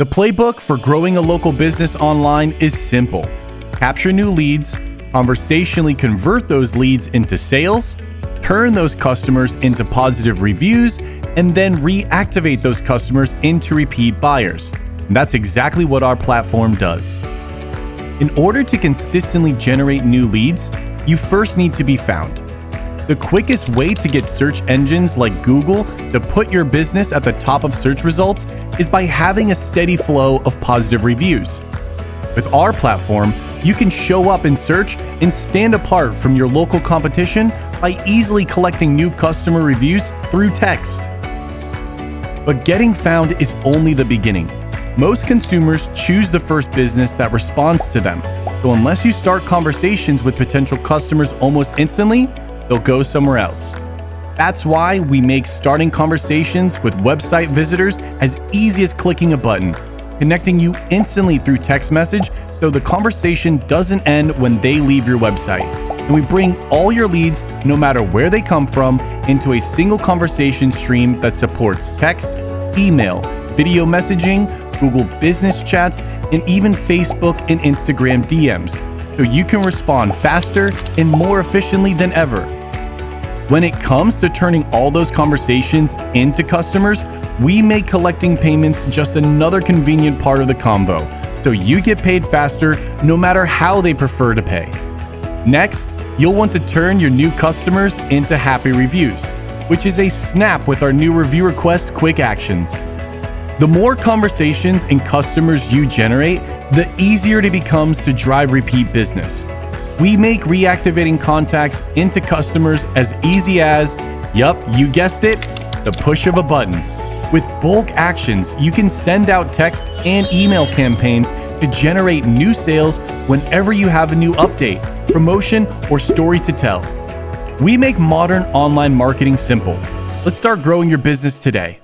The playbook for growing a local business online is simple. Capture new leads, conversationally convert those leads into sales, turn those customers into positive reviews, and then reactivate those customers into repeat buyers. And that's exactly what our platform does. In order to consistently generate new leads, you first need to be found. The quickest way to get search engines like Google to put your business at the top of search results is by having a steady flow of positive reviews. With our platform, you can show up in search and stand apart from your local competition by easily collecting new customer reviews through text. But getting found is only the beginning. Most consumers choose the first business that responds to them. So unless you start conversations with potential customers almost instantly, they'll go somewhere else. That's why we make starting conversations with website visitors as easy as clicking a button, connecting you instantly through text message so the conversation doesn't end when they leave your website. And we bring all your leads, no matter where they come from, into a single conversation stream that supports text, email, video messaging, Google Business Chats, and even Facebook and Instagram DMs, so you can respond faster and more efficiently than ever. When it comes to turning all those conversations into customers, we make collecting payments just another convenient part of the combo, so you get paid faster no matter how they prefer to pay. Next, you'll want to turn your new customers into happy reviews, which is a snap with our new review request quick actions. The more conversations and customers you generate, the easier it becomes to drive repeat business. We make reactivating contacts into customers as easy as, yup, you guessed it, the push of a button. With bulk actions, you can send out text and email campaigns to generate new sales whenever you have a new update, promotion, or story to tell. We make modern online marketing simple. Let's start growing your business today.